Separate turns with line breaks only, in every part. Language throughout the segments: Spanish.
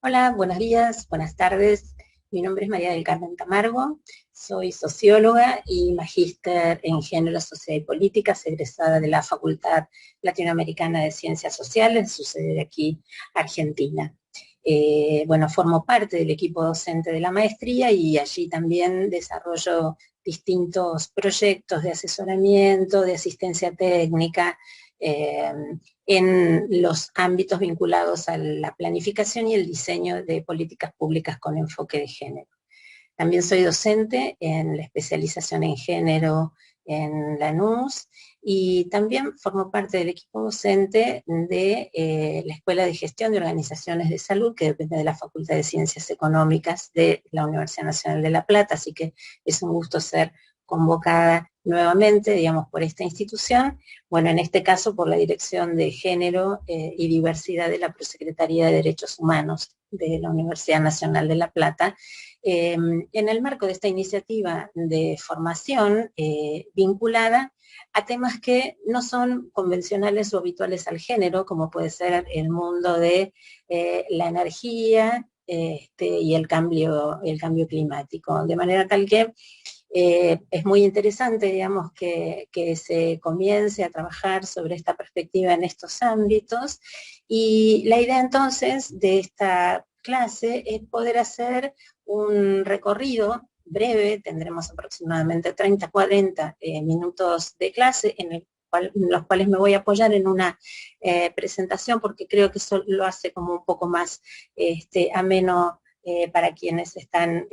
Hola, buenos días, buenas tardes. Mi nombre es María del Carmen Camargo, soy socióloga y magíster en Género, Sociedad y Políticas, egresada de la Facultad Latinoamericana de Ciencias Sociales, su sede de aquí, Argentina. Formo parte del equipo docente de la maestría y allí también desarrollo distintos proyectos de asesoramiento, de asistencia técnica, eh, en los ámbitos vinculados a la planificación y el diseño de políticas públicas con enfoque de género. También soy docente en la especialización en género en Lanús y también formo parte del equipo docente de la Escuela de Gestión de Organizaciones de Salud, que depende de la Facultad de Ciencias Económicas de la Universidad Nacional de La Plata, así que es un gusto ser convocada nuevamente, digamos, por esta institución, bueno, en este caso por la Dirección de Género y Diversidad de la Prosecretaría de Derechos Humanos de la Universidad Nacional de La Plata, en el marco de esta iniciativa de formación vinculada a temas que no son convencionales o habituales al género, como puede ser el mundo de la energía y el cambio climático. De manera tal que es muy interesante, digamos, que se comience a trabajar sobre esta perspectiva en estos ámbitos, y la idea entonces de esta clase es poder hacer un recorrido breve, tendremos aproximadamente 30-40 minutos de clase en los cuales me voy a apoyar en una presentación, porque creo que eso lo hace como un poco más ameno para quienes están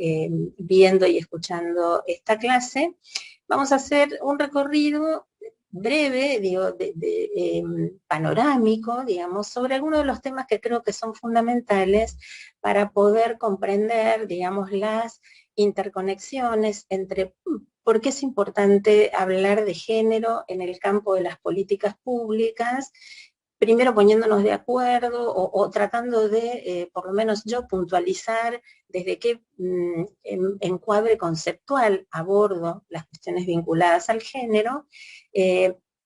viendo y escuchando esta clase. Vamos a hacer un recorrido breve, digo, panorámico, digamos, sobre algunos de los temas que creo que son fundamentales para poder comprender, digamos, las interconexiones entre por qué es importante hablar de género en el campo de las políticas públicas, primero poniéndonos de acuerdo o tratando de, por lo menos yo, puntualizar desde qué encuadre conceptual abordo las cuestiones vinculadas al género,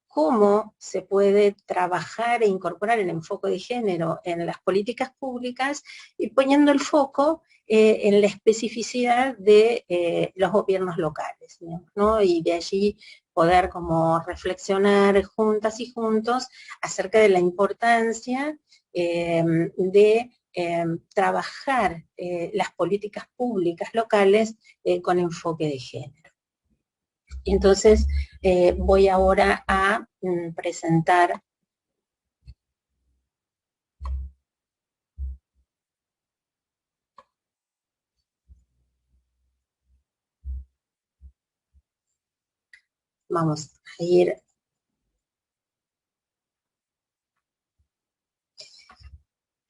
cómo se puede trabajar e incorporar el enfoque de género en las políticas públicas y poniendo el foco en la especificidad de los gobiernos locales, digamos, ¿no? Y de allí poder como reflexionar juntas y juntos acerca de la importancia de trabajar las políticas públicas locales con enfoque de género. Entonces, voy ahora a presentar. Vamos a ir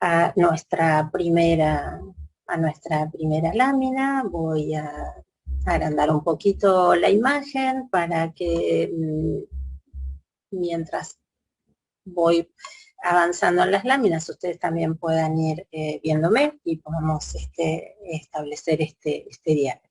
a nuestra primera lámina. Voy a agrandar un poquito la imagen para que mientras voy avanzando en las láminas ustedes también puedan ir viéndome y podamos establecer este diálogo.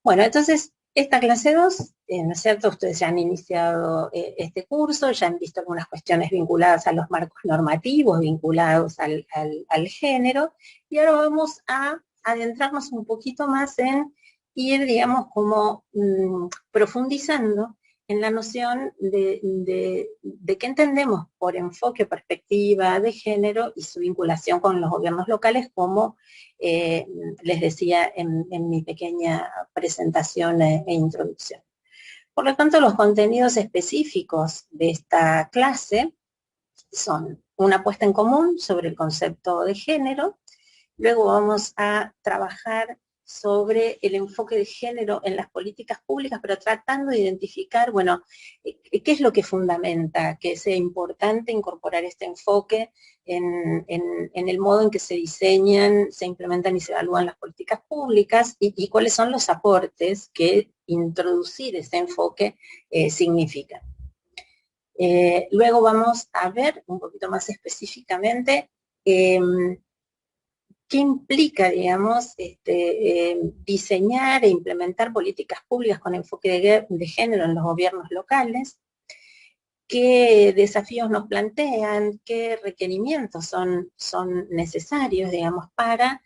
Bueno, entonces, esta clase 2, ¿no es cierto? Ustedes ya han iniciado este curso, ya han visto algunas cuestiones vinculadas a los marcos normativos, vinculados al género, y ahora vamos a adentrarnos un poquito más en ir, digamos, como profundizando en la noción de qué entendemos por enfoque, perspectiva de género y su vinculación con los gobiernos locales, como les decía en mi pequeña presentación e introducción. Por lo tanto, los contenidos específicos de esta clase son una puesta en común sobre el concepto de género. Luego vamos a trabajar sobre el enfoque de género en las políticas públicas, pero tratando de identificar, bueno, qué es lo que fundamenta que sea importante incorporar este enfoque en el modo en que se diseñan, se implementan y se evalúan las políticas públicas, y cuáles son los aportes que introducir ese enfoque significa. Luego vamos a ver un poquito más específicamente qué implica, digamos, diseñar e implementar políticas públicas con enfoque de género en los gobiernos locales, qué desafíos nos plantean, qué requerimientos son necesarios, digamos, para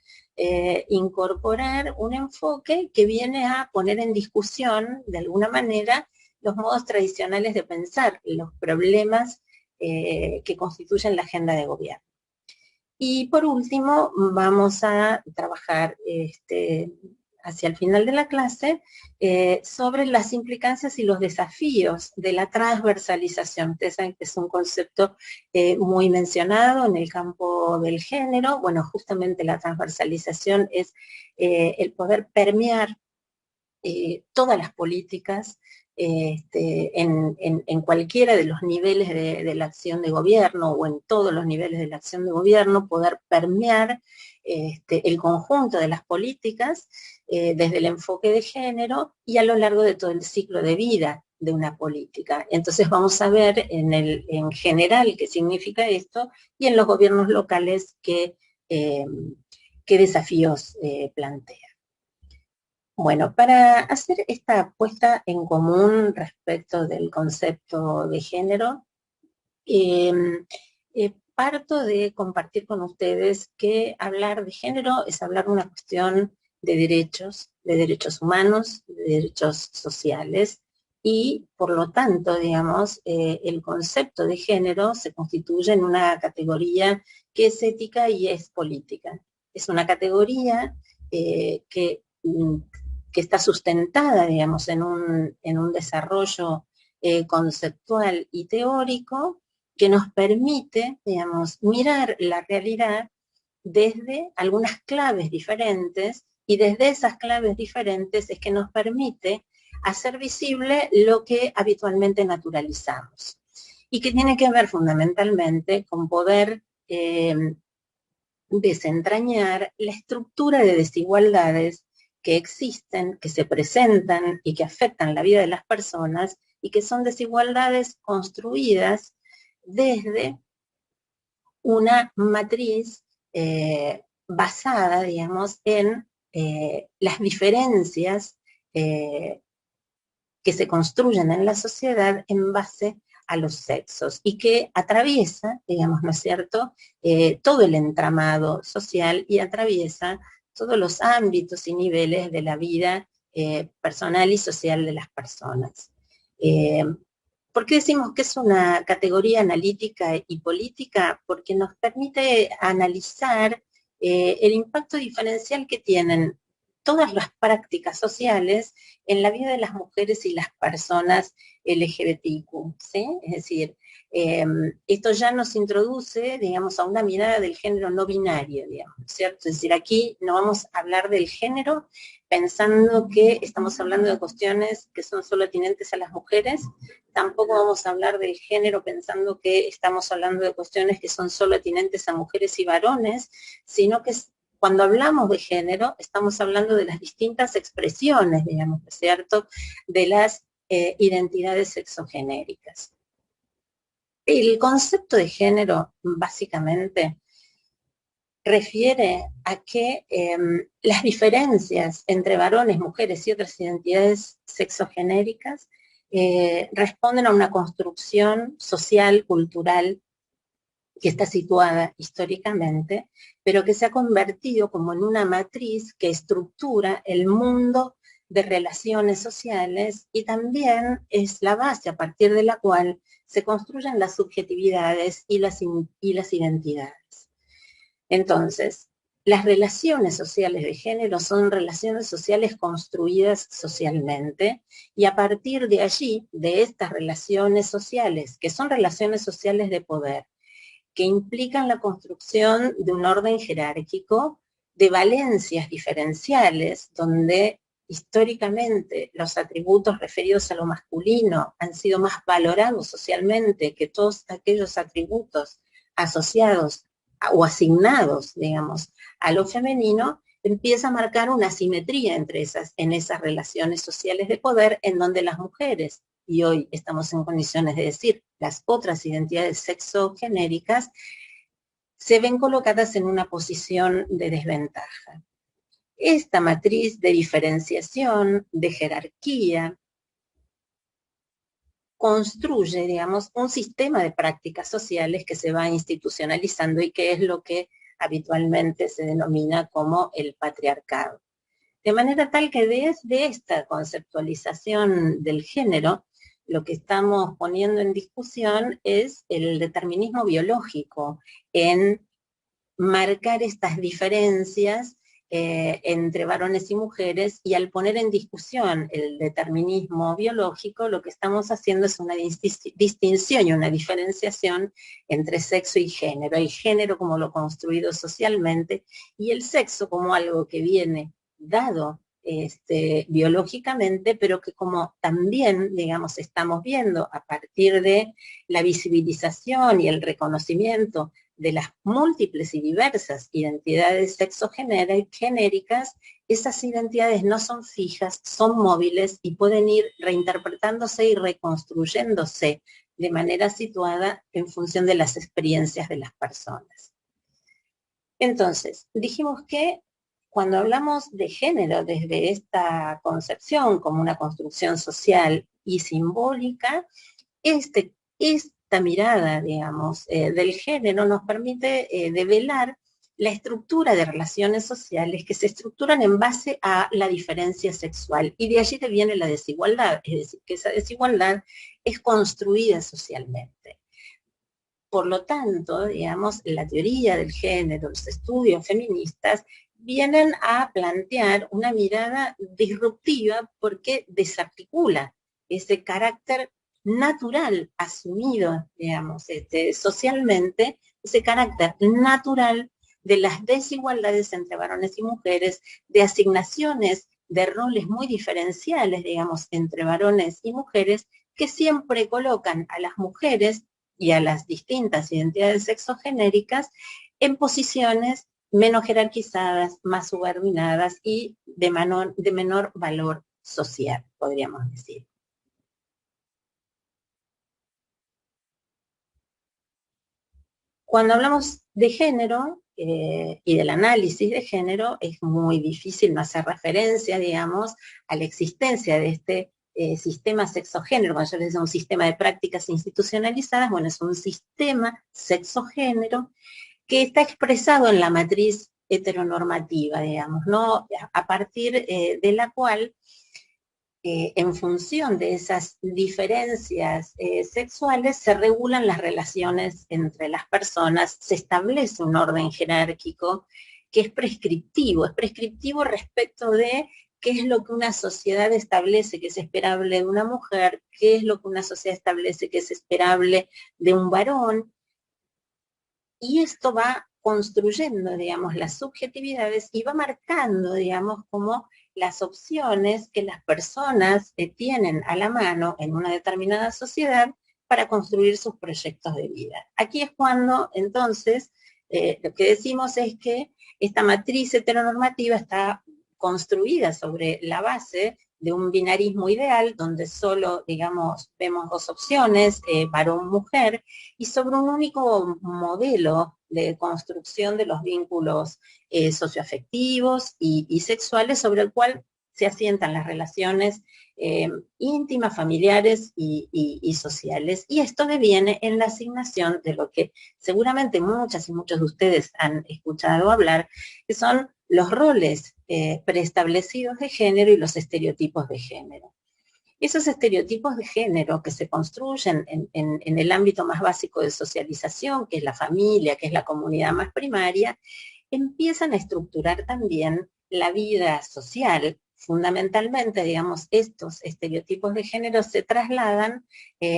incorporar un enfoque que viene a poner en discusión, de alguna manera, los modos tradicionales de pensar los problemas que constituyen la agenda de gobierno. Y por último, vamos a trabajar hacia el final de la clase sobre las implicancias y los desafíos de la transversalización. Ustedes saben que es un concepto muy mencionado en el campo del género. Bueno, justamente la transversalización es el poder permear todas las políticas en cualquiera de los niveles de la acción de gobierno o en todos los niveles de la acción de gobierno, poder permear el conjunto de las políticas desde el enfoque de género y a lo largo de todo el ciclo de vida de una política. Entonces vamos a ver en general qué significa esto y en los gobiernos locales qué desafíos plantea. Bueno, para hacer esta puesta en común respecto del concepto de género, parto de compartir con ustedes que hablar de género es hablar de una cuestión de derechos humanos, de derechos sociales, y por lo tanto, digamos, el concepto de género se constituye en una categoría que es ética y es política. Es una categoría que está sustentada, digamos, en un desarrollo conceptual y teórico que nos permite, digamos, mirar la realidad desde algunas claves diferentes, y desde esas claves diferentes es que nos permite hacer visible lo que habitualmente naturalizamos, y que tiene que ver fundamentalmente con poder desentrañar la estructura de desigualdades que existen, que se presentan y que afectan la vida de las personas, y que son desigualdades construidas desde una matriz basada, digamos, en las diferencias que se construyen en la sociedad en base a los sexos, y que atraviesa, digamos, ¿no es cierto?, todo el entramado social y atraviesa todos los ámbitos y niveles de la vida personal y social de las personas. ¿Por qué decimos que es una categoría analítica y política? Porque nos permite analizar el impacto diferencial que tienen todas las prácticas sociales en la vida de las mujeres y las personas LGBTIQ, ¿sí? Es decir, esto ya nos introduce, digamos, a una mirada del género no binario, digamos, ¿cierto? Es decir, aquí no vamos a hablar del género pensando que estamos hablando de cuestiones que son solo atinentes a las mujeres. Tampoco vamos a hablar del género pensando que estamos hablando de cuestiones que son solo atinentes a mujeres y varones, sino que cuando hablamos de género, estamos hablando de las distintas expresiones, digamos, ¿cierto?, de las identidades sexogenéricas. El concepto de género, básicamente, refiere a que las diferencias entre varones, mujeres y otras identidades sexogenéricas responden a una construcción social, cultural, que está situada históricamente, pero que se ha convertido como en una matriz que estructura el mundo de relaciones sociales, y también es la base a partir de la cual se construyen las subjetividades y las identidades. Entonces, las relaciones sociales de género son relaciones sociales construidas socialmente, y a partir de allí, de estas relaciones sociales, que son relaciones sociales de poder, que implican la construcción de un orden jerárquico, de valencias diferenciales, donde históricamente los atributos referidos a lo masculino han sido más valorados socialmente que todos aquellos atributos asociados o asignados, digamos, a lo femenino, empieza a marcar una asimetría en esas relaciones sociales de poder, en donde las mujeres, y hoy estamos en condiciones de decir las otras identidades sexogenéricas, se ven colocadas en una posición de desventaja. Esta matriz de diferenciación, de jerarquía, construye, digamos, un sistema de prácticas sociales que se va institucionalizando y que es lo que habitualmente se denomina como el patriarcado. De manera tal que desde esta conceptualización del género, lo que estamos poniendo en discusión es el determinismo biológico en marcar estas diferencias entre varones y mujeres, y al poner en discusión el determinismo biológico, lo que estamos haciendo es una distinción y una diferenciación entre sexo y género. El género como lo construido socialmente y el sexo como algo que viene dado biológicamente, pero que como también, digamos, estamos viendo a partir de la visibilización y el reconocimiento de las múltiples y diversas identidades sexogenéricas, esas identidades no son fijas, son móviles y pueden ir reinterpretándose y reconstruyéndose de manera situada en función de las experiencias de las personas. Entonces, dijimos que cuando hablamos de género desde esta concepción como una construcción social y simbólica, esta mirada, digamos, del género nos permite develar la estructura de relaciones sociales que se estructuran en base a la diferencia sexual, y de allí te viene la desigualdad, es decir, que esa desigualdad es construida socialmente. Por lo tanto, digamos, la teoría del género, los estudios feministas, vienen a plantear una mirada disruptiva porque desarticula ese carácter natural asumido, digamos, socialmente, ese carácter natural de las desigualdades entre varones y mujeres, de asignaciones de roles muy diferenciales, digamos, entre varones y mujeres, que siempre colocan a las mujeres y a las distintas identidades sexogenéricas en posiciones menos jerarquizadas, más subordinadas y de menor valor social, podríamos decir. Cuando hablamos de género y del análisis de género, es muy difícil no hacer referencia, digamos, a la existencia de este sistema sexogénero. Cuando yo les digo un sistema de prácticas institucionalizadas, bueno, es un sistema sexogénero que está expresado en la matriz heteronormativa, digamos, ¿no? A partir de la cual, en función de esas diferencias sexuales, se regulan las relaciones entre las personas, se establece un orden jerárquico que es prescriptivo respecto de qué es lo que una sociedad establece que es esperable de una mujer, qué es lo que una sociedad establece que es esperable de un varón, y esto va construyendo, digamos, las subjetividades y va marcando, digamos, como las opciones que las personas tienen a la mano en una determinada sociedad para construir sus proyectos de vida. Aquí es cuando, entonces, lo que decimos es que esta matriz heteronormativa está construida sobre la base de un binarismo ideal, donde solo, digamos, vemos dos opciones, varón-mujer, y sobre un único modelo de construcción de los vínculos socioafectivos y sexuales, sobre el cual se asientan las relaciones íntimas, familiares y sociales. Y esto deviene en la asignación de lo que seguramente muchas y muchos de ustedes han escuchado hablar, que son los roles preestablecidos de género y los estereotipos de género. Esos estereotipos de género que se construyen en el ámbito más básico de socialización, que es la familia, que es la comunidad más primaria, empiezan a estructurar también la vida social. Fundamentalmente, digamos, estos estereotipos de género se trasladan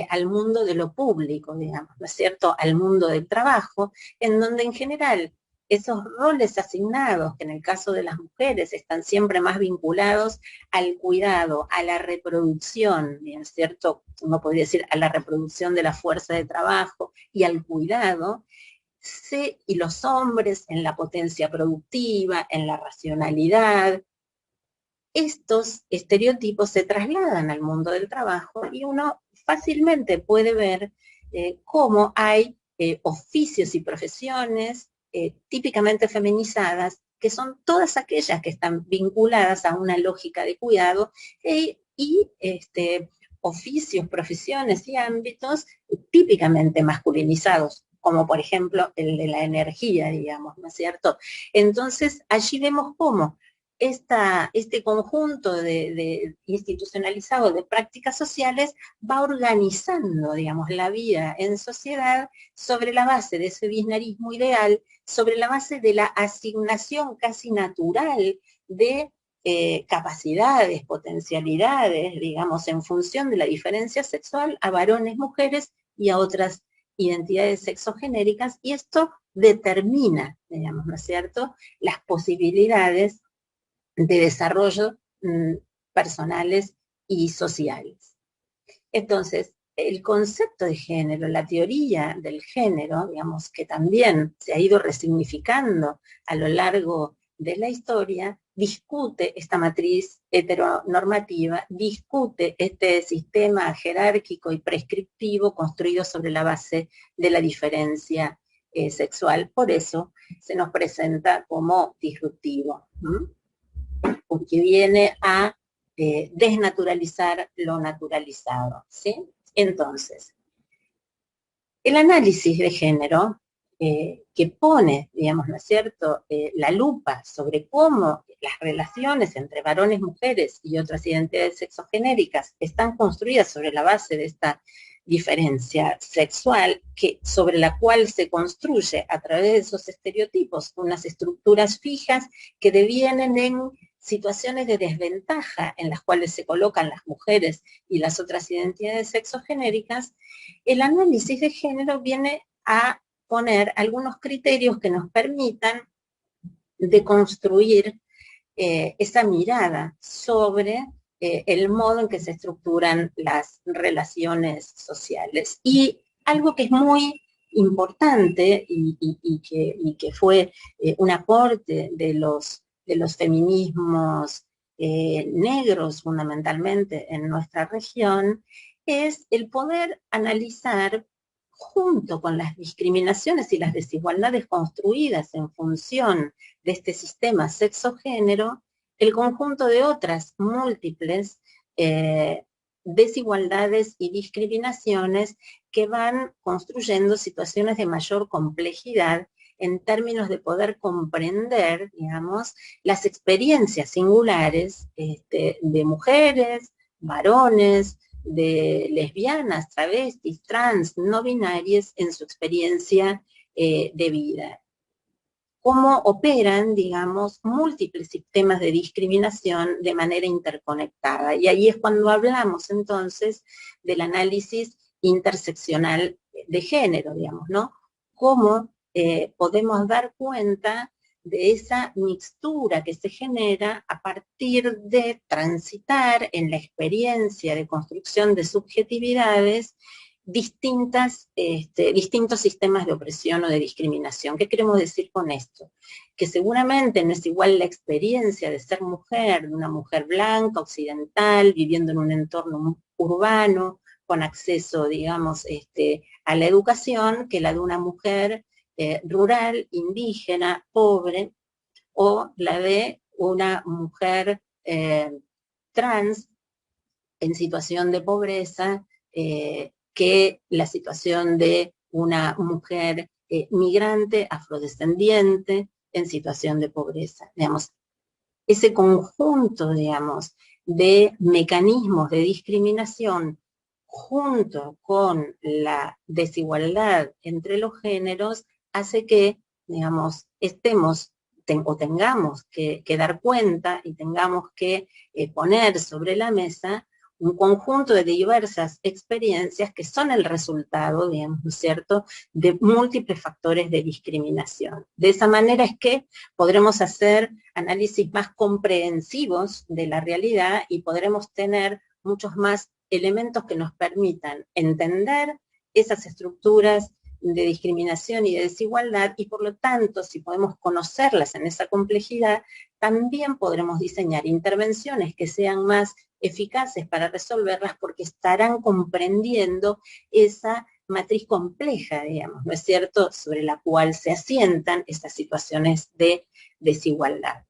al mundo de lo público, digamos, ¿no es cierto?, al mundo del trabajo, en donde en general esos roles asignados, que en el caso de las mujeres están siempre más vinculados al cuidado, a la reproducción, ¿bien cierto? Uno podría decir a la reproducción de la fuerza de trabajo y al cuidado, y los hombres en la potencia productiva, en la racionalidad. Estos estereotipos se trasladan al mundo del trabajo y uno fácilmente puede ver cómo hay oficios y profesiones típicamente feminizadas, que son todas aquellas que están vinculadas a una lógica de cuidado y oficios, profesiones y ámbitos típicamente masculinizados, como por ejemplo el de la energía, digamos, ¿no es cierto? Entonces, allí vemos cómo este conjunto de institucionalizado de prácticas sociales va organizando, digamos, la vida en sociedad sobre la base de ese binarismo ideal, sobre la base de la asignación casi natural de capacidades, potencialidades, digamos, en función de la diferencia sexual a varones, mujeres y a otras identidades sexogenéricas, y esto determina, digamos, ¿no es cierto?, las posibilidades de desarrollo personales y sociales. Entonces, el concepto de género, la teoría del género, digamos, que también se ha ido resignificando a lo largo de la historia, discute esta matriz heteronormativa, discute este sistema jerárquico y prescriptivo construido sobre la base de la diferencia sexual. Por eso se nos presenta como disruptivo, porque viene a desnaturalizar lo naturalizado, ¿sí? Entonces, el análisis de género que pone, digamos, ¿no es cierto?, la lupa sobre cómo las relaciones entre varones, mujeres y otras identidades sexogenéricas están construidas sobre la base de esta diferencia sexual, sobre la cual se construye a través de esos estereotipos unas estructuras fijas que devienen en situaciones de desventaja en las cuales se colocan las mujeres y las otras identidades sexogenéricas. El análisis de género viene a poner algunos criterios que nos permitan deconstruir esa mirada sobre el modo en que se estructuran las relaciones sociales. Y algo que es muy importante y que fue un aporte de los feminismos negros fundamentalmente en nuestra región, es el poder analizar junto con las discriminaciones y las desigualdades construidas en función de este sistema sexo-género, el conjunto de otras múltiples desigualdades y discriminaciones que van construyendo situaciones de mayor complejidad en términos de poder comprender, digamos, las experiencias singulares de mujeres, varones, de lesbianas, travestis, trans, no binarias en su experiencia de vida. Cómo operan, digamos, múltiples sistemas de discriminación de manera interconectada. Y ahí es cuando hablamos entonces del análisis interseccional de género, digamos, ¿no? Cómo podemos dar cuenta de esa mixtura que se genera a partir de transitar en la experiencia de construcción de subjetividades distintos sistemas de opresión o de discriminación. ¿Qué queremos decir con esto? Que seguramente no es igual la experiencia de ser mujer, de una mujer blanca, occidental, viviendo en un entorno urbano, con acceso, digamos, a la educación, que la de una mujer rural, indígena, pobre, o la de una mujer trans en situación de pobreza, que la situación de una mujer migrante, afrodescendiente, en situación de pobreza. Digamos, ese conjunto, digamos, de mecanismos de discriminación junto con la desigualdad entre los géneros hace que, digamos, tengamos que dar cuenta y tengamos que poner sobre la mesa un conjunto de diversas experiencias que son el resultado, digamos, ¿no es cierto?, de múltiples factores de discriminación. De esa manera es que podremos hacer análisis más comprensivos de la realidad y podremos tener muchos más elementos que nos permitan entender esas estructuras de discriminación y de desigualdad, y por lo tanto, si podemos conocerlas en esa complejidad, también podremos diseñar intervenciones que sean más eficaces para resolverlas, porque estarán comprendiendo esa matriz compleja, digamos, ¿no es cierto?, sobre la cual se asientan estas situaciones de desigualdad.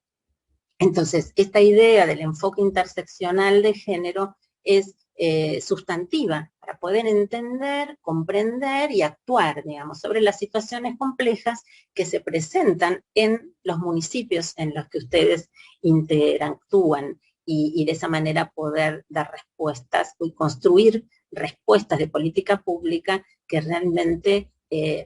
Entonces, esta idea del enfoque interseccional de género es sustantiva para poder entender, comprender y actuar, digamos, sobre las situaciones complejas que se presentan en los municipios en los que ustedes interactúan y de esa manera poder dar respuestas y construir respuestas de política pública que realmente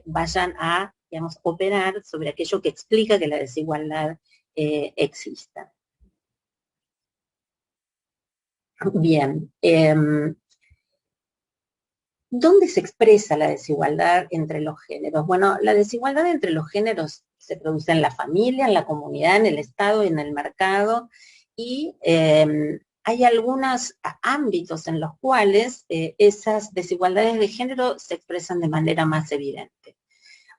vayan a, digamos, operar sobre aquello que explica que la desigualdad exista. Bien, ¿dónde se expresa la desigualdad entre los géneros? Bueno, la desigualdad entre los géneros se produce en la familia, en la comunidad, en el Estado, en el mercado, y hay algunos ámbitos en los cuales esas desigualdades de género se expresan de manera más evidente.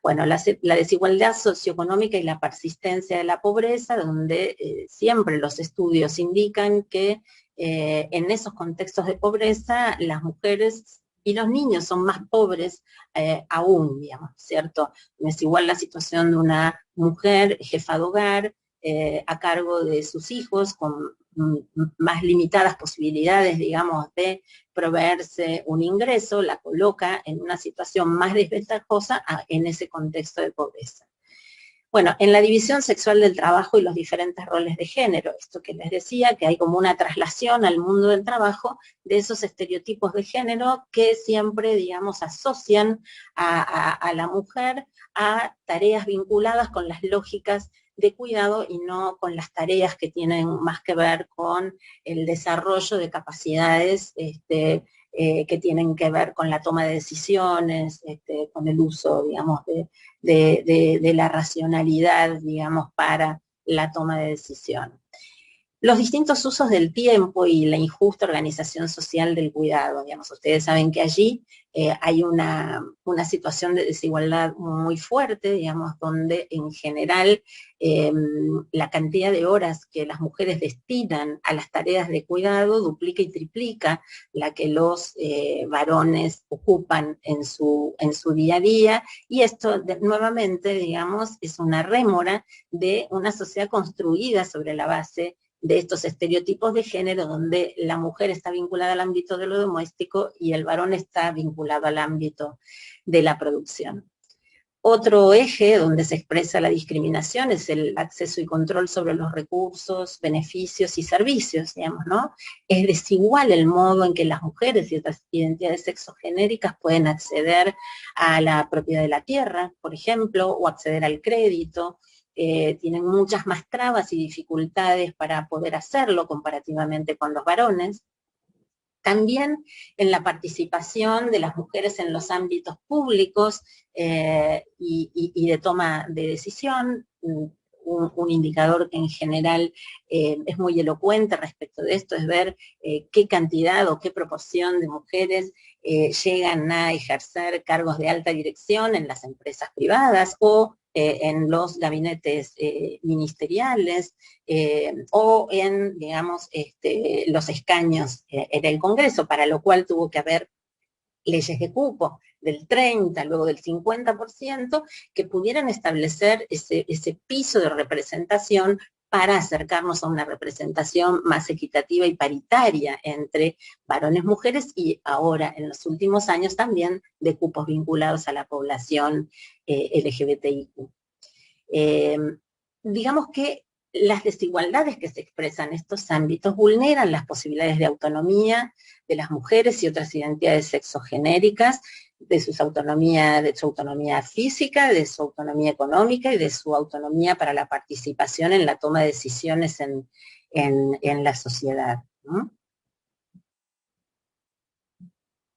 Bueno, la desigualdad socioeconómica y la persistencia de la pobreza, donde siempre los estudios indican que en esos contextos de pobreza las mujeres y los niños son más pobres aún, digamos, ¿cierto? No es igual la situación de una mujer jefa de hogar a cargo de sus hijos con más limitadas posibilidades, digamos, de proveerse un ingreso, la coloca en una situación más desventajosa en ese contexto de pobreza. Bueno, en la división sexual del trabajo y los diferentes roles de género, esto que les decía, que hay como una traslación al mundo del trabajo de esos estereotipos de género que siempre, digamos, asocian a la mujer a tareas vinculadas con las lógicas de cuidado y no con las tareas que tienen más que ver con el desarrollo de capacidades que tienen que ver con la toma de decisiones, con el uso, digamos, de la racionalidad, digamos, para la toma de decisión. Los distintos usos del tiempo y la injusta organización social del cuidado, digamos, ustedes saben que allí hay una situación de desigualdad muy fuerte, digamos, donde en general la cantidad de horas que las mujeres destinan a las tareas de cuidado duplica y triplica la que los varones ocupan en su día a día, y esto nuevamente, digamos, es una rémora de una sociedad construida sobre la base de estos estereotipos de género donde la mujer está vinculada al ámbito de lo doméstico y el varón está vinculado al ámbito de la producción. Otro eje donde se expresa la discriminación es el acceso y control sobre los recursos, beneficios y servicios, digamos, ¿no? Es desigual el modo en que las mujeres y otras identidades sexogenéricas pueden acceder a la propiedad de la tierra, por ejemplo, o acceder al crédito. Tienen muchas más trabas y dificultades para poder hacerlo comparativamente con los varones. También en la participación de las mujeres en los ámbitos públicos y de toma de decisión, un indicador que en general es muy elocuente respecto de esto, es ver qué cantidad o qué proporción de mujeres llegan a ejercer cargos de alta dirección en las empresas privadas o en los gabinetes ministeriales o en, digamos, los escaños en el Congreso, para lo cual tuvo que haber leyes de cupo del 30, luego del 50%, que pudieran establecer ese piso de representación para acercarnos a una representación más equitativa y paritaria entre varones y mujeres, y ahora, en los últimos años, también de cupos vinculados a la población LGBTIQ. Digamos que las desigualdades que se expresan en estos ámbitos vulneran las posibilidades de autonomía de las mujeres y otras identidades sexogenéricas, de su autonomía física, de su autonomía económica y de su autonomía para la participación en la toma de decisiones en la sociedad, ¿no?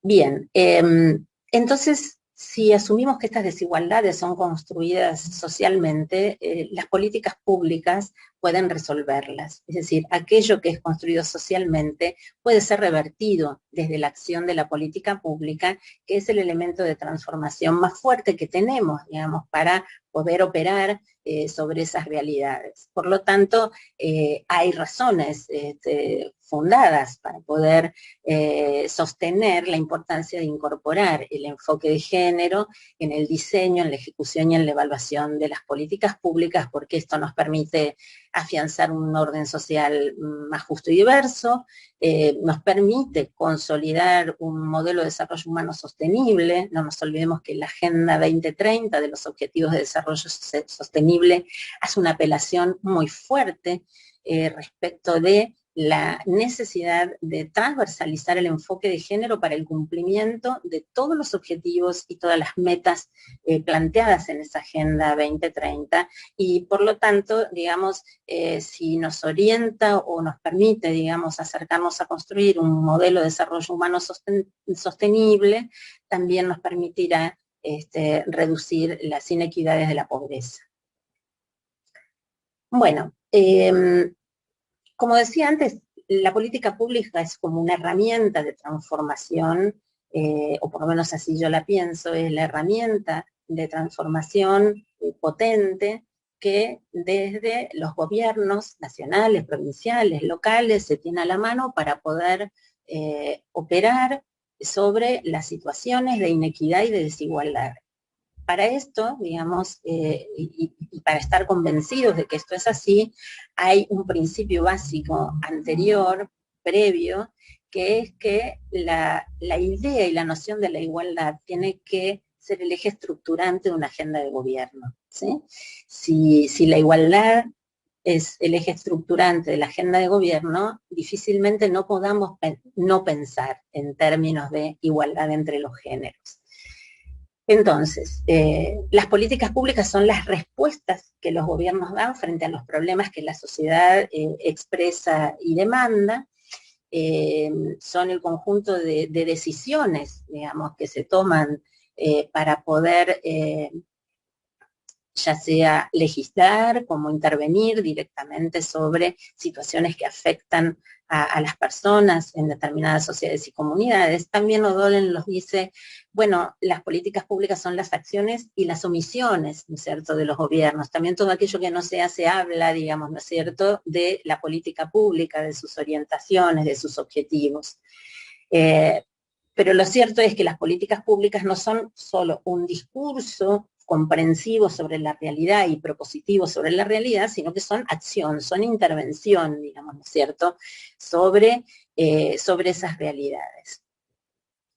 Bien, entonces, si asumimos que estas desigualdades son construidas socialmente, las políticas públicas pueden resolverlas. Es decir, aquello que es construido socialmente puede ser revertido desde la acción de la política pública, que es el elemento de transformación más fuerte que tenemos, digamos, para poder operar sobre esas realidades. Por lo tanto, hay razones fundadas para poder sostener la importancia de incorporar el enfoque de género en el diseño, en la ejecución y en la evaluación de las políticas públicas, porque esto nos permite afianzar un orden social más justo y diverso, nos permite consolidar un modelo de desarrollo humano sostenible. No nos olvidemos que la Agenda 2030 de los Objetivos de Desarrollo Sostenible hace una apelación muy fuerte respecto de la necesidad de transversalizar el enfoque de género para el cumplimiento de todos los objetivos y todas las metas planteadas en esa Agenda 2030, y por lo tanto, digamos, si nos orienta o nos permite, digamos, acercarnos a construir un modelo de desarrollo humano sostenible, también nos permitirá reducir las inequidades de la pobreza. Bueno, como decía antes, la política pública es como una herramienta de transformación, o por lo menos así yo la pienso, es la herramienta de transformación potente que desde los gobiernos nacionales, provinciales, locales, se tiene a la mano para poder operar sobre las situaciones de inequidad y de desigualdad. Para esto, digamos, y para estar convencidos de que esto es así, hay un principio básico anterior, previo, que es que la idea y la noción de la igualdad tiene que ser el eje estructurante de una agenda de gobierno, ¿sí? Si la igualdad es el eje estructurante de la agenda de gobierno, difícilmente no podamos no pensar en términos de igualdad entre los géneros. Entonces, las políticas públicas son las respuestas que los gobiernos dan frente a los problemas que la sociedad expresa y demanda. Son el conjunto de decisiones, digamos, que se toman para poder ya sea legislar, como intervenir directamente sobre situaciones que afectan a las personas en determinadas sociedades y comunidades. También O'Donnell nos dice, bueno, las políticas públicas son las acciones y las omisiones, ¿no es cierto?, de los gobiernos. También todo aquello que no se hace habla, digamos, ¿no es cierto?, de la política pública, de sus orientaciones, de sus objetivos. Pero lo cierto es que las políticas públicas no son solo un discurso comprensivo sobre la realidad y propositivo sobre la realidad, sino que son acción, son intervención, digamos, ¿no es cierto?, sobre esas realidades.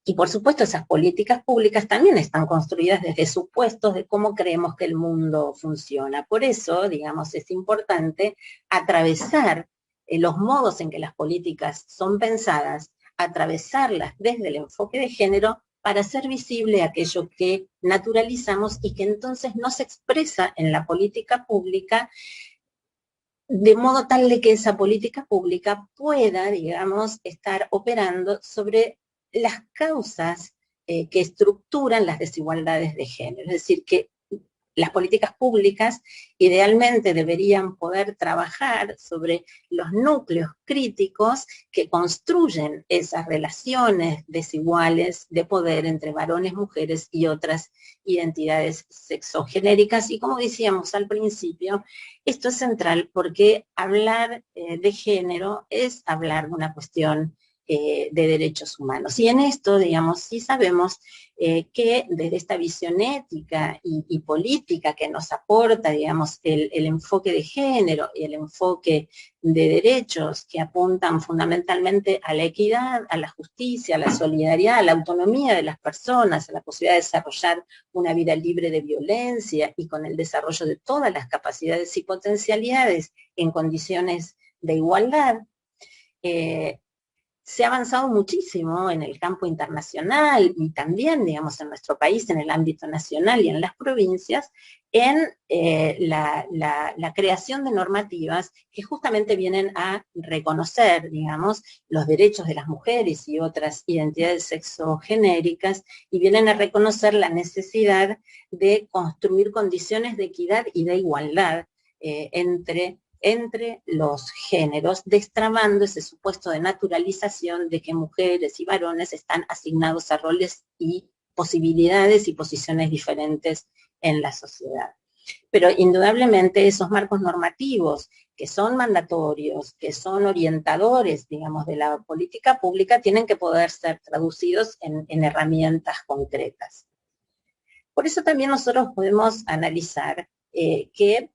Y por supuesto esas políticas públicas también están construidas desde supuestos de cómo creemos que el mundo funciona. Por eso, digamos, es importante atravesar los modos en que las políticas son pensadas, atravesarlas desde el enfoque de género para hacer visible aquello que naturalizamos y que entonces no se expresa en la política pública, de modo tal de que esa política pública pueda, digamos, estar operando sobre las causas que estructuran las desigualdades de género. Es decir, que las políticas públicas idealmente deberían poder trabajar sobre los núcleos críticos que construyen esas relaciones desiguales de poder entre varones, mujeres y otras identidades sexogenéricas. Y como decíamos al principio, esto es central porque hablar de género es hablar de una cuestión de derechos humanos. Y en esto, digamos, sí sabemos que desde esta visión ética y política que nos aporta, digamos, el enfoque de género y el enfoque de derechos que apuntan fundamentalmente a la equidad, a la justicia, a la solidaridad, a la autonomía de las personas, a la posibilidad de desarrollar una vida libre de violencia y con el desarrollo de todas las capacidades y potencialidades en condiciones de igualdad, se ha avanzado muchísimo en el campo internacional y también, digamos, en nuestro país, en el ámbito nacional y en las provincias, en la creación de normativas que justamente vienen a reconocer, digamos, los derechos de las mujeres y otras identidades sexogenéricas, y vienen a reconocer la necesidad de construir condiciones de equidad y de igualdad entre los géneros, destrabando ese supuesto de naturalización de que mujeres y varones están asignados a roles y posibilidades y posiciones diferentes en la sociedad. Pero indudablemente esos marcos normativos que son mandatorios, que son orientadores, digamos, de la política pública, tienen que poder ser traducidos en herramientas concretas. Por eso también nosotros podemos analizar que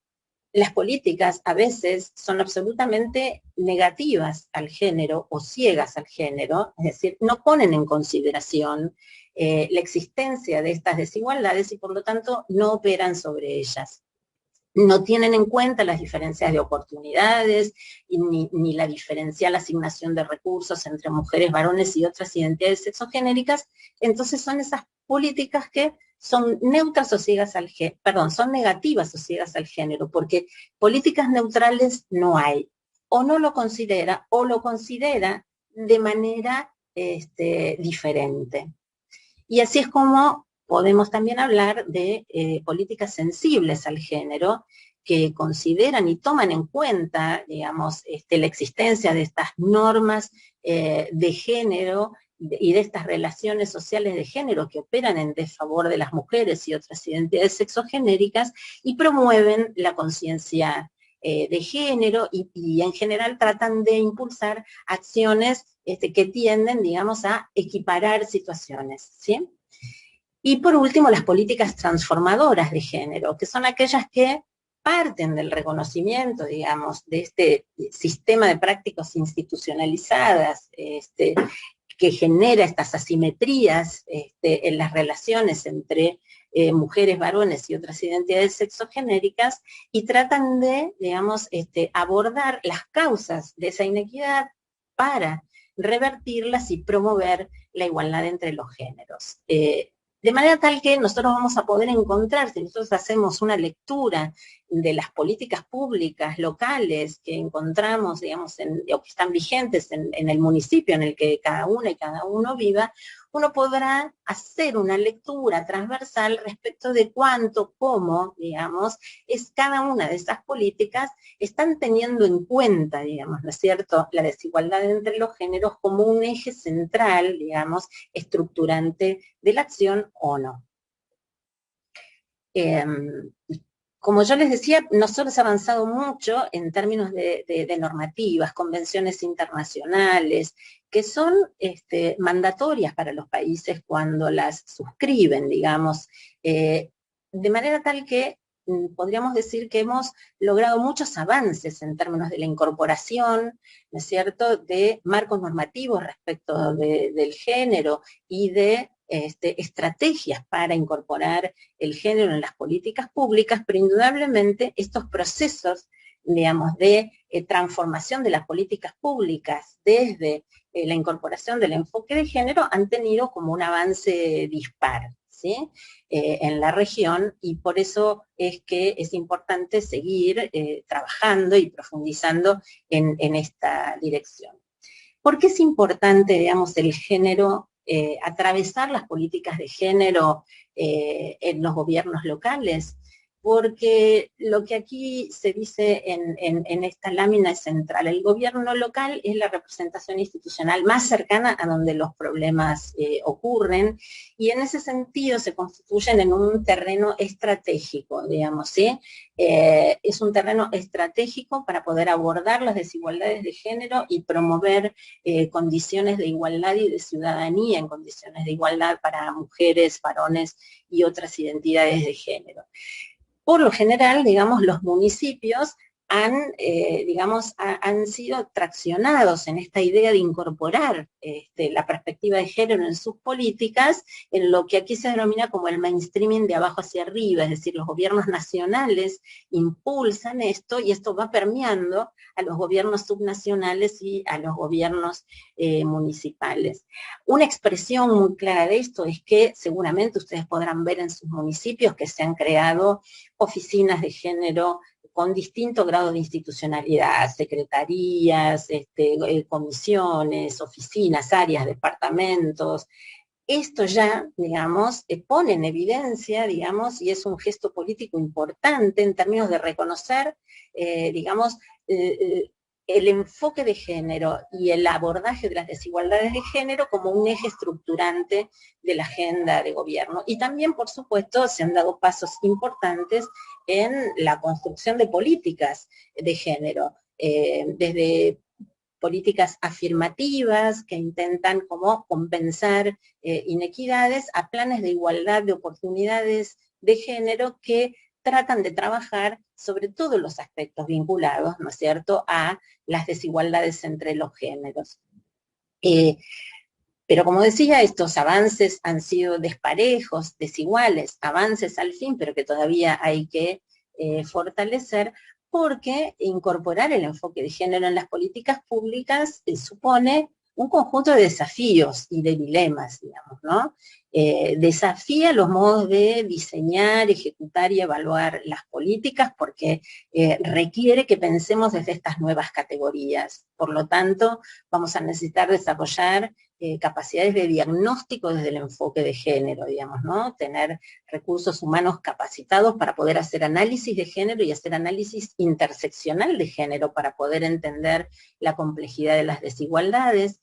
las políticas a veces son absolutamente negativas al género o ciegas al género, es decir, no ponen en consideración la existencia de estas desigualdades y por lo tanto no operan sobre ellas. No tienen en cuenta las diferencias de oportunidades ni la diferencial asignación de recursos entre mujeres, varones y otras identidades sexogenéricas, entonces son esas políticas que son neutras o ciegas al género, perdón, son negativas o ciegas al género, porque políticas neutrales no hay, o no lo considera, o lo considera de manera diferente. Y así es como podemos también hablar de políticas sensibles al género, que consideran y toman en cuenta, digamos, la existencia de estas normas de género y de estas relaciones sociales de género que operan en desfavor de las mujeres y otras identidades sexogenéricas y promueven la conciencia de género y en general tratan de impulsar acciones que tienden, digamos, a equiparar situaciones, ¿sí? Y por último, las políticas transformadoras de género, que son aquellas que parten del reconocimiento, digamos, de este sistema de prácticas institucionalizadas, que genera estas asimetrías en las relaciones entre mujeres, varones y otras identidades sexogenéricas, y tratan de, digamos, abordar las causas de esa inequidad para revertirlas y promover la igualdad entre los géneros. De manera tal que nosotros vamos a poder encontrar, si nosotros hacemos una lectura de las políticas públicas locales que encontramos, digamos, o que están vigentes en el municipio en el que cada una y cada uno viva, uno podrá hacer una lectura transversal respecto de cuánto, cómo, digamos, es cada una de esas políticas están teniendo en cuenta, digamos, ¿no es cierto?, la desigualdad entre los géneros como un eje central, digamos, estructurante de la acción o no. Como yo les decía, nosotros hemos avanzado mucho en términos de normativas, convenciones internacionales, que son mandatorias para los países cuando las suscriben, digamos, de manera tal que podríamos decir que hemos logrado muchos avances en términos de la incorporación, ¿no es cierto?, de marcos normativos respecto del género y de estrategias para incorporar el género en las políticas públicas, pero indudablemente estos procesos, digamos, de transformación de las políticas públicas desde la incorporación del enfoque de género han tenido como un avance dispar, ¿sí?, en la región, y por eso es que es importante seguir trabajando y profundizando en esta dirección. ¿Por qué es importante, digamos, el género, atravesar las políticas de género en los gobiernos locales? Porque lo que aquí se dice en esta lámina es central. El gobierno local es la representación institucional más cercana a donde los problemas ocurren, y en ese sentido se constituyen en un terreno estratégico, digamos, ¿sí? Es un terreno estratégico para poder abordar las desigualdades de género y promover condiciones de igualdad y de ciudadanía en condiciones de igualdad para mujeres, varones y otras identidades de género. Por lo general, digamos, los municipios han sido traccionados en esta idea de incorporar la perspectiva de género en sus políticas, en lo que aquí se denomina como el mainstreaming de abajo hacia arriba, es decir, los gobiernos nacionales impulsan esto y esto va permeando a los gobiernos subnacionales y a los gobiernos municipales. Una expresión muy clara de esto es que seguramente ustedes podrán ver en sus municipios que se han creado oficinas de género con distinto grado de institucionalidad, secretarías, comisiones, oficinas, áreas, departamentos. Esto ya, digamos, pone en evidencia, digamos, y es un gesto político importante en términos de reconocer, digamos, el enfoque de género y el abordaje de las desigualdades de género como un eje estructurante de la agenda de gobierno. Y también, por supuesto, se han dado pasos importantes en la construcción de políticas de género, desde políticas afirmativas que intentan como compensar inequidades, a planes de igualdad de oportunidades de género que tratan de trabajar sobre todos los aspectos vinculados, ¿no es cierto?, a las desigualdades entre los géneros. Pero como decía, estos avances han sido desparejos, desiguales, avances al fin, pero que todavía hay que fortalecer, porque incorporar el enfoque de género en las políticas públicas supone un conjunto de desafíos y de dilemas, digamos, ¿no? Desafía los modos de diseñar, ejecutar y evaluar las políticas porque requiere que pensemos desde estas nuevas categorías. Por lo tanto, vamos a necesitar desarrollar capacidades de diagnóstico desde el enfoque de género, digamos, ¿no? Tener recursos humanos capacitados para poder hacer análisis de género y hacer análisis interseccional de género para poder entender la complejidad de las desigualdades.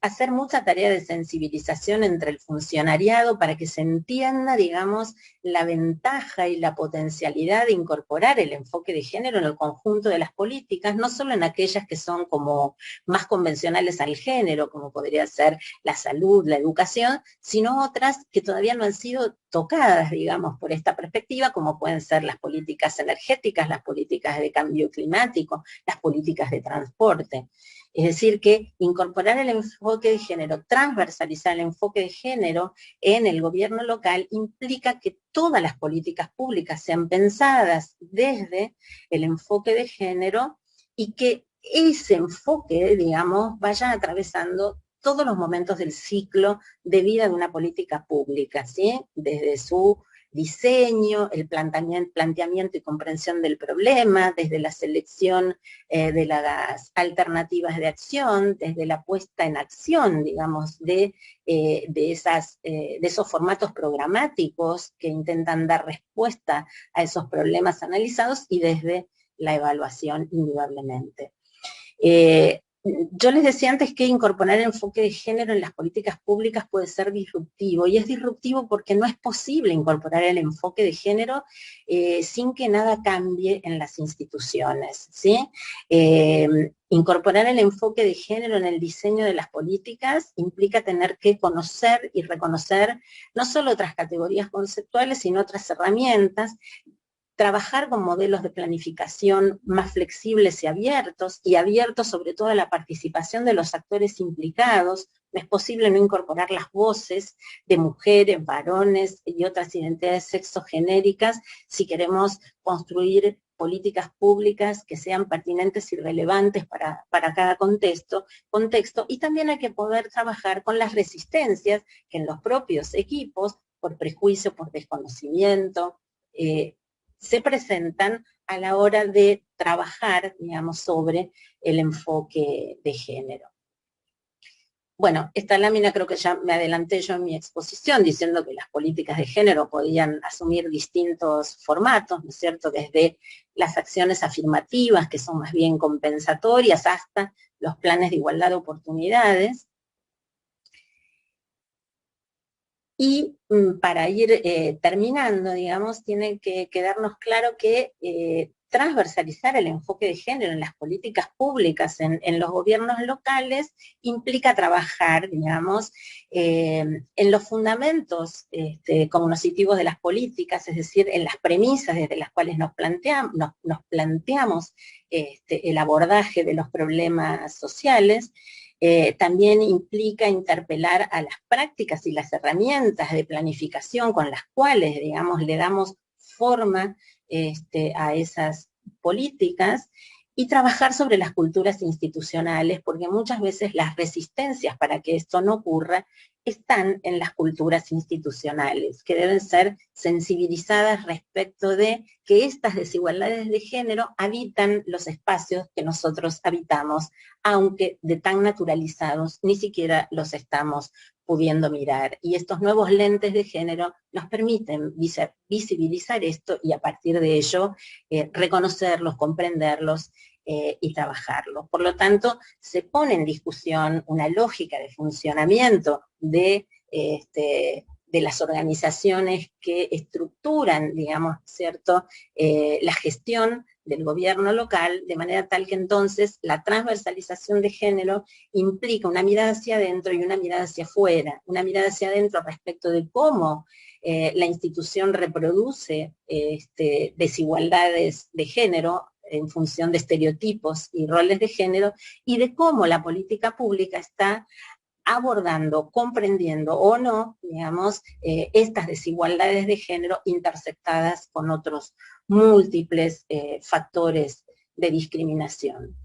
Hacer mucha tarea de sensibilización entre el funcionariado para que se entienda, digamos, la ventaja y la potencialidad de incorporar el enfoque de género en el conjunto de las políticas, no solo en aquellas que son como más convencionales al género, como podría ser la salud, la educación, sino otras que todavía no han sido tocadas, digamos, por esta perspectiva, como pueden ser las políticas energéticas, las políticas de cambio climático, las políticas de transporte. Es decir, que incorporar el enfoque de género, transversalizar el enfoque de género en el gobierno local implica que todas las políticas públicas sean pensadas desde el enfoque de género y que ese enfoque, digamos, vaya atravesando todos los momentos del ciclo de vida de una política pública, ¿sí? Desde su diseño, el planteamiento y comprensión del problema, desde la selección de las alternativas de acción, desde la puesta en acción, digamos, de esos formatos programáticos que intentan dar respuesta a esos problemas analizados y desde la evaluación, indudablemente. Yo les decía antes que incorporar el enfoque de género en las políticas públicas puede ser disruptivo, y es disruptivo porque no es posible incorporar el enfoque de género sin que nada cambie en las instituciones, ¿sí? Incorporar el enfoque de género en el diseño de las políticas implica tener que conocer y reconocer no solo otras categorías conceptuales, sino otras herramientas, trabajar con modelos de planificación más flexibles y abiertos sobre todo a la participación de los actores implicados. No es posible no incorporar las voces de mujeres, varones y otras identidades sexogenéricas si queremos construir políticas públicas que sean pertinentes y relevantes para cada contexto, y también hay que poder trabajar con las resistencias que en los propios equipos, por prejuicio, por desconocimiento, se presentan a la hora de trabajar, digamos, sobre el enfoque de género. Bueno, esta lámina creo que ya me adelanté yo en mi exposición diciendo que las políticas de género podían asumir distintos formatos, ¿no es cierto?, desde las acciones afirmativas, que son más bien compensatorias, hasta los planes de igualdad de oportunidades. Y para ir terminando, digamos, tiene que quedarnos claro que transversalizar el enfoque de género en las políticas públicas en los gobiernos locales implica trabajar, digamos, en los fundamentos cognitivos de las políticas, es decir, en las premisas desde las cuales nos planteamos el abordaje de los problemas sociales. También implica interpelar a las prácticas y las herramientas de planificación con las cuales, digamos, le damos forma a esas políticas, y trabajar sobre las culturas institucionales, porque muchas veces las resistencias para que esto no ocurra están en las culturas institucionales, que deben ser sensibilizadas respecto de que estas desigualdades de género habitan los espacios que nosotros habitamos, aunque de tan naturalizados ni siquiera los estamos pudiendo mirar. Y estos nuevos lentes de género nos permiten visibilizar esto y a partir de ello reconocerlos, comprenderlos y trabajarlos. Por lo tanto, se pone en discusión una lógica de funcionamiento de de las organizaciones que estructuran, digamos, ¿cierto?, la gestión del gobierno local, de manera tal que entonces la transversalización de género implica una mirada hacia adentro y una mirada hacia afuera, una mirada hacia adentro respecto de cómo la institución reproduce desigualdades de género en función de estereotipos y roles de género, y de cómo la política pública está abordando, comprendiendo o no, digamos, estas desigualdades de género intersectadas con otros múltiples factores de discriminación.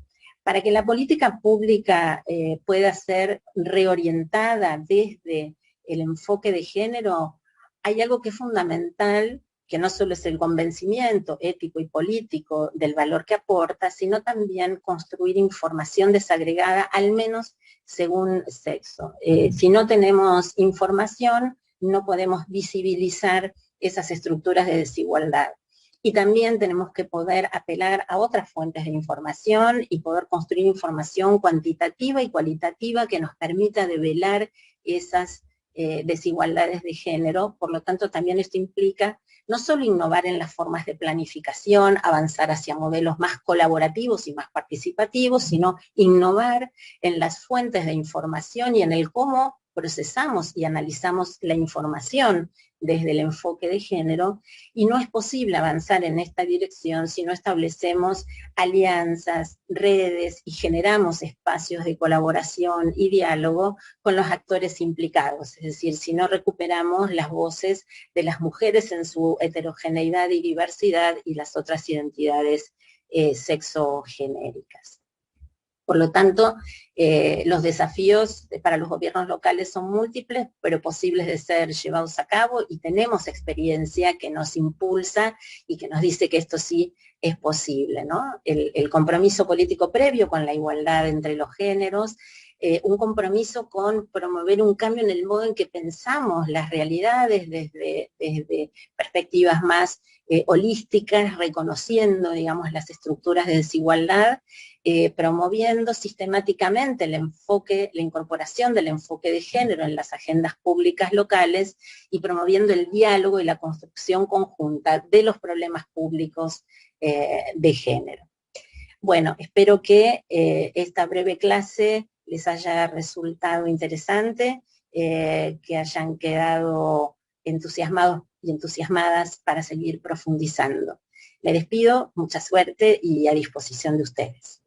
Para que la política pública pueda ser reorientada desde el enfoque de género, hay algo que es fundamental, que no solo es el convencimiento ético y político del valor que aporta, sino también construir información desagregada, al menos según sexo. Si no tenemos información, no podemos visibilizar esas estructuras de desigualdad. Y también tenemos que poder apelar a otras fuentes de información y poder construir información cuantitativa y cualitativa que nos permita develar esas desigualdades de género. Por lo tanto, también esto implica no solo innovar en las formas de planificación, avanzar hacia modelos más colaborativos y más participativos, sino innovar en las fuentes de información y en el cómo procesamos y analizamos la información desde el enfoque de género, y no es posible avanzar en esta dirección si no establecemos alianzas, redes y generamos espacios de colaboración y diálogo con los actores implicados, es decir, si no recuperamos las voces de las mujeres en su heterogeneidad y diversidad y las otras identidades sexogenéricas. Por lo tanto, los desafíos para los gobiernos locales son múltiples, pero posibles de ser llevados a cabo, y tenemos experiencia que nos impulsa y que nos dice que esto sí es posible, ¿no? El compromiso político previo con la igualdad entre los géneros, un compromiso con promover un cambio en el modo en que pensamos las realidades desde perspectivas más holísticas, reconociendo, digamos, las estructuras de desigualdad, promoviendo sistemáticamente el enfoque, la incorporación del enfoque de género en las agendas públicas locales, y promoviendo el diálogo y la construcción conjunta de los problemas públicos de género. Bueno, espero que esta breve clase les haya resultado interesante, que hayan quedado entusiasmados y entusiasmadas para seguir profundizando. Me despido, mucha suerte y a disposición de ustedes.